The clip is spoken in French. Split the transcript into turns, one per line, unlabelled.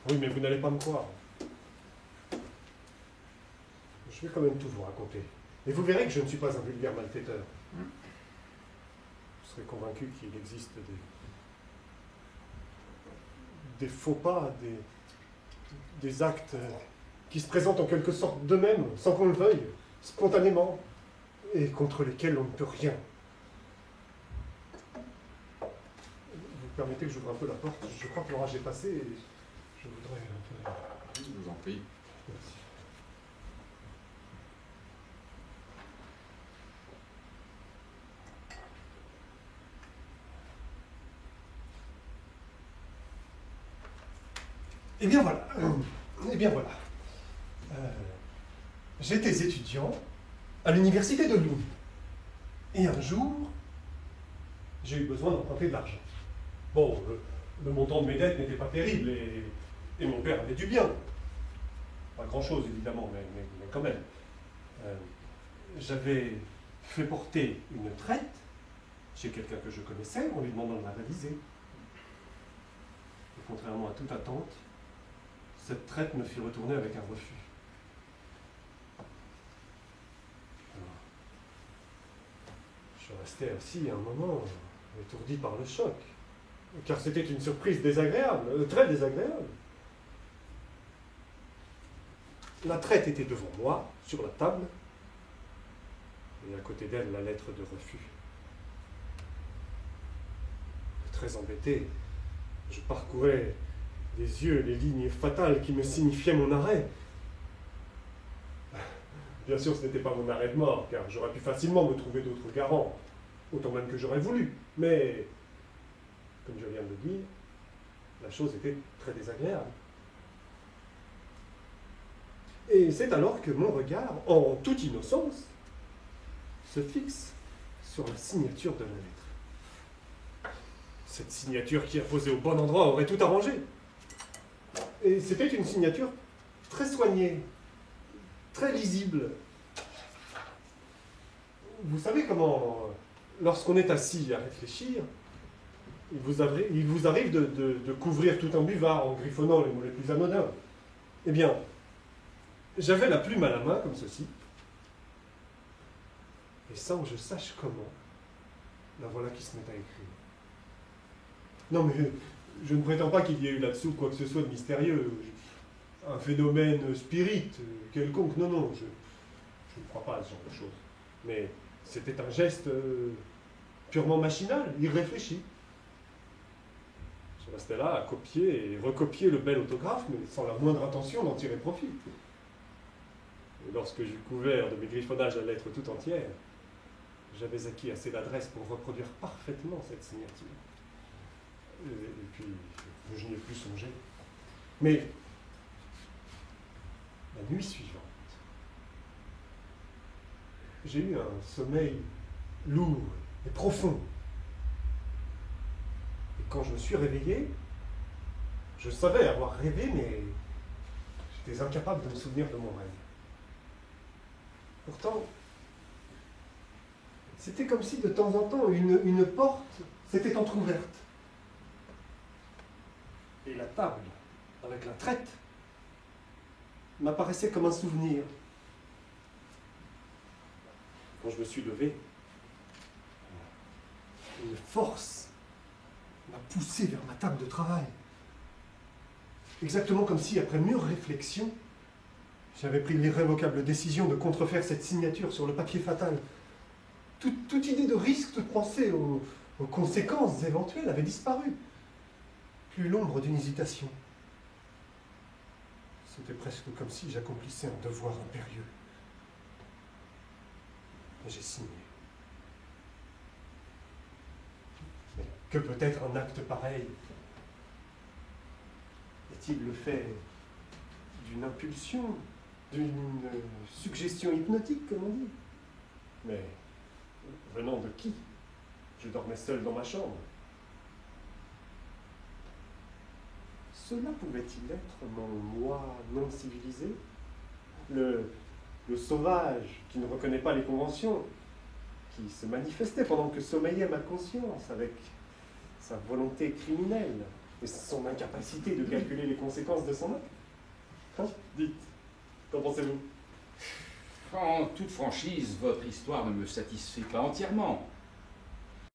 Oui, mais vous n'allez pas me croire. Je vais quand même tout vous raconter. Et vous verrez que je ne suis pas un vulgaire malfaiteur. Vous serez convaincu qu'il existe des faux pas, des actes qui se présentent en quelque sorte d'eux-mêmes, sans qu'on le veuille, spontanément, et contre lesquels on ne peut rien. Vous permettez que j'ouvre un peu la porte? Je crois que l'orage est passé et je voudrais un peu...
Je vous en prie.
Merci. Eh bien voilà. Eh bien voilà. J'étais étudiant à l'université de Lyon. Et un jour, j'ai eu besoin d'emprunter de l'argent. Bon, le montant de mes dettes n'était pas terrible et mon père avait du bien. Pas grand-chose évidemment, mais quand même. J'avais fait porter une traite chez quelqu'un que je connaissais en lui demandant de la réviser. Et contrairement à toute attente, cette traite me fit retourner avec un refus. Alors, je restais assis un moment, étourdi par le choc, car c'était une surprise désagréable, très désagréable. La traite était devant moi, sur la table, et à côté d'elle, la lettre de refus. Très embêté, je parcourais des yeux les lignes fatales qui me signifiaient mon arrêt. Bien sûr, ce n'était pas mon arrêt de mort, car j'aurais pu facilement me trouver d'autres garants, autant même que j'aurais voulu. Mais, comme je viens de le dire, la chose était très désagréable. Et c'est alors que mon regard, en toute innocence, se fixe sur la signature de la lettre. Cette signature qui, apposée au bon endroit, aurait tout arrangé. Et c'était une signature très soignée, très lisible. Vous savez comment, lorsqu'on est assis à réfléchir, il vous arrive de couvrir tout un buvard en griffonnant les mots les plus anodins. Eh bien, j'avais la plume à la main, comme ceci, et sans que je sache comment, la voilà qui se met à écrire. Non mais, je ne prétends pas qu'il y ait eu là-dessous quoi que ce soit de mystérieux, un phénomène spirit quelconque, non, je ne crois pas à ce genre de choses. Mais c'était un geste purement machinal, irréfléchi. Je restais là à copier et recopier le bel autographe, mais sans la moindre intention d'en tirer profit. Et lorsque j'eus couvert de mes griffonnages la lettre tout entière, j'avais acquis assez d'adresse pour reproduire parfaitement cette signature. Et puis, je n'y ai plus songé. Mais, la nuit suivante, j'ai eu un sommeil lourd et profond. Et quand je me suis réveillé, je savais avoir rêvé, mais j'étais incapable de me souvenir de mon rêve. Pourtant, c'était comme si de temps en temps une porte s'était entr'ouverte. Et la table, avec la traite, m'apparaissait comme un souvenir. Quand je me suis levé, une force m'a poussé vers ma table de travail. Exactement comme si, après mûre réflexion, j'avais pris l'irrévocable décision de contrefaire cette signature sur le papier fatal. Toute idée de risque, toute pensée aux conséquences éventuelles avait disparu. Plus l'ombre d'une hésitation. C'était presque comme si j'accomplissais un devoir impérieux. Et j'ai signé. Mais que peut être un acte pareil? Est-il le fait d'une impulsion, d'une suggestion hypnotique, comme on dit? Mais venant de qui? Je dormais seul dans ma chambre. Cela pouvait-il être mon moi non civilisé? Le sauvage qui ne reconnaît pas les conventions, qui se manifestait pendant que sommeillait ma conscience avec sa volonté criminelle? Et son incapacité de calculer les conséquences de son acte. Hein? Dites, qu'en pensez-vous?
En toute franchise, votre histoire ne me satisfait pas entièrement.